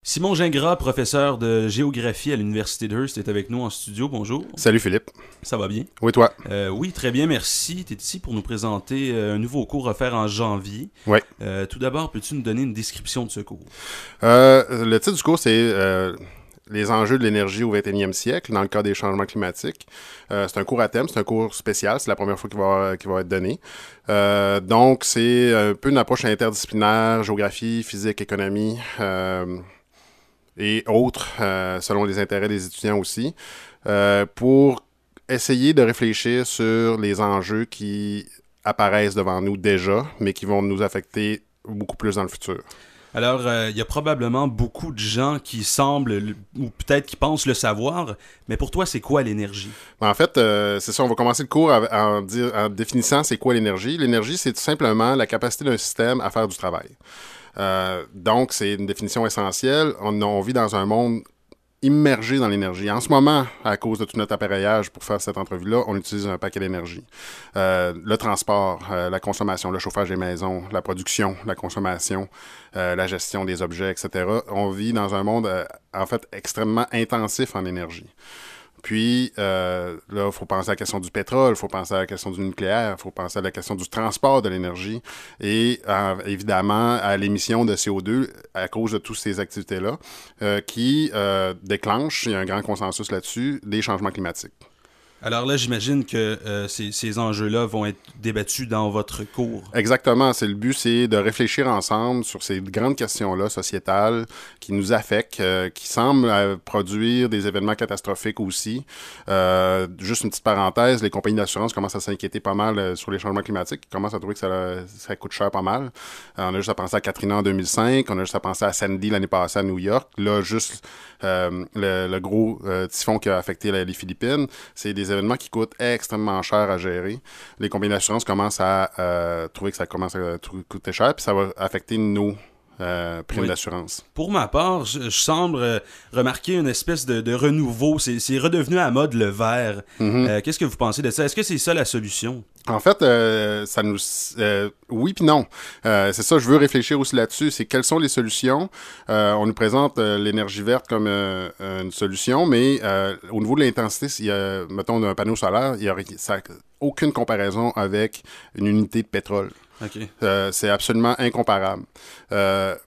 Simon Gingras, professeur de géographie à l'Université d'Hearst, est avec nous en studio. Bonjour. Salut Philippe. Ça va bien? Oui, toi? Oui, très bien, merci. Tu es ici pour nous présenter un nouveau cours offert en janvier. Oui. Tout d'abord, peux-tu nous donner une description de ce cours? Le titre du cours, c'est les enjeux de l'énergie au 21e siècle dans le cas des changements climatiques. C'est un cours à thème, c'est un cours spécial, c'est la première fois qu'il va être donné. Donc, c'est un peu une approche interdisciplinaire, géographie, physique, économie et autres, selon les intérêts des étudiants aussi, pour essayer de réfléchir sur les enjeux qui apparaissent devant nous déjà, mais qui vont nous affecter beaucoup plus dans le futur. Alors, il y a probablement beaucoup de gens qui semblent, ou peut-être qui pensent le savoir, mais pour toi, c'est quoi l'énergie? En fait, c'est ça, on va commencer le cours en définissant c'est quoi l'énergie. L'énergie, c'est tout simplement la capacité d'un système à faire du travail. Donc, c'est une définition essentielle. On vit dans un monde immergé dans l'énergie. En ce moment, à cause de tout notre appareillage pour faire cette entrevue-là, on utilise un paquet d'énergie. Le transport, la consommation, le chauffage des maisons, la production, la consommation, la gestion des objets, etc. On vit dans un monde, en fait, extrêmement intensif en énergie. Puis, là, il faut penser à la question du pétrole, il faut penser à la question du nucléaire, il faut penser à la question du transport de l'énergie et, évidemment, à l'émission de CO2 à cause de toutes ces activités-là qui déclenchent, il y a un grand consensus là-dessus, des changements climatiques. Alors là, j'imagine que ces enjeux-là vont être débattus dans votre cours. Exactement. Le but, c'est de réfléchir ensemble sur ces grandes questions-là sociétales qui nous affectent, qui semblent produire des événements catastrophiques aussi. Juste une petite parenthèse, les compagnies d'assurance commencent à s'inquiéter pas mal sur les changements climatiques. Ils commencent à trouver que ça coûte cher pas mal. On a juste à penser à Katrina en 2005, on a juste à penser à Sandy l'année passée à New York. Là, juste le gros typhon qui a affecté les Philippines, c'est des événements qui coûtent extrêmement cher à gérer. Les compagnies d'assurance commencent à trouver que ça commence à coûter cher, puis ça va affecter nos primes d'assurance. Pour ma part, je semble remarquer une espèce de renouveau. C'est redevenu à mode le vert. Qu'est-ce que vous pensez de ça? Est-ce que c'est ça la solution? En fait, oui puis non. C'est ça, je veux réfléchir aussi là-dessus. C'est quelles sont les solutions? On nous présente l'énergie verte comme une solution, mais au niveau de l'intensité, mettons, d'un panneau solaire, il n'y a aucune comparaison avec une unité de pétrole. Okay. C'est absolument incomparable.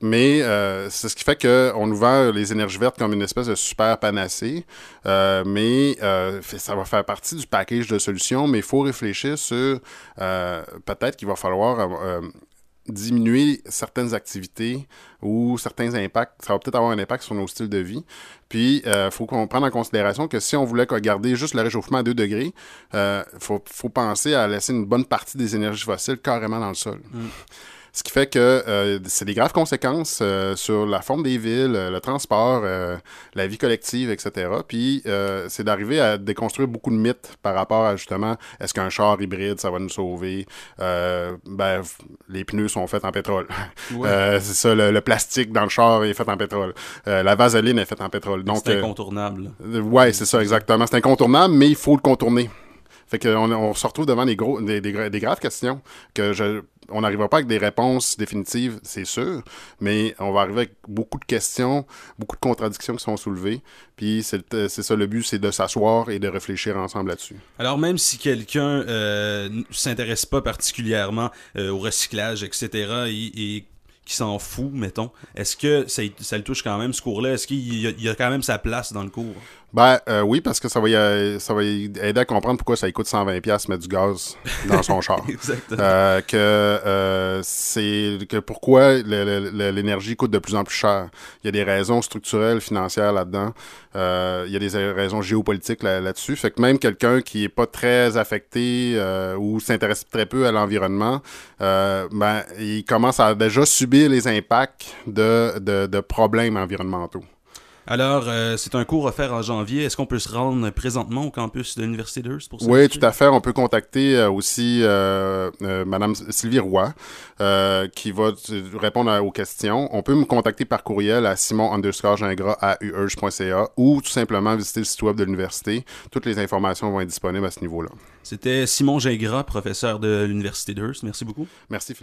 Mais c'est ce qui fait qu'on nous vend les énergies vertes comme une espèce de super panacée. Mais ça va faire partie du package de solutions, mais il faut réfléchir sur peut-être qu'il va falloir diminuer certaines activités ou certains impacts. Ça va peut-être avoir un impact sur nos styles de vie. Puis, il faut qu'on prenne en considération que si on voulait garder juste le réchauffement à 2 degrés, faut penser à laisser une bonne partie des énergies fossiles carrément dans le sol. Ce qui fait que c'est des graves conséquences sur la forme des villes, le transport, la vie collective, etc. Puis c'est d'arriver à déconstruire beaucoup de mythes par rapport à justement, est-ce qu'un char hybride, ça va nous sauver? Les pneus sont faits en pétrole. Ouais. C'est ça, le plastique dans le char est fait en pétrole. La vaseline est faite en pétrole. Donc, c'est incontournable. Ouais, c'est ça, exactement. C'est incontournable, mais il faut le contourner. Fait qu'on se retrouve devant des graves questions on n'arrivera pas avec des réponses définitives, c'est sûr, mais on va arriver avec beaucoup de questions, beaucoup de contradictions qui sont soulevées. Puis c'est ça, le but, c'est de s'asseoir et de réfléchir ensemble là-dessus. Alors même si quelqu'un ne s'intéresse pas particulièrement au recyclage, etc., et qui s'en fout, mettons, est-ce que ça le touche quand même, ce cours-là? Est-ce qu'il y a quand même sa place dans le cours? Oui, parce que ça va aider à comprendre pourquoi ça lui coûte 120$ mettre du gaz dans son char. Exactement. Que pourquoi l'énergie coûte de plus en plus cher. Il y a des raisons structurelles, financières là-dedans. Il y a des raisons géopolitiques là-dessus. Fait que même quelqu'un qui est pas très affecté ou s'intéresse très peu à l'environnement, il commence à déjà subir les impacts de problèmes environnementaux. Alors, c'est un cours offert en janvier. Est-ce qu'on peut se rendre présentement au campus de l'Université d'Hearst pour ça? Oui, tout à fait. On peut contacter aussi Mme Sylvie Roy, qui va répondre aux questions. On peut me contacter par courriel à simon_gingras@uhearst.ca ou tout simplement visiter le site web de l'université. Toutes les informations vont être disponibles à ce niveau-là. C'était Simon Gingras, professeur de l'Université d'Hearst. Merci beaucoup. Merci, Philippe.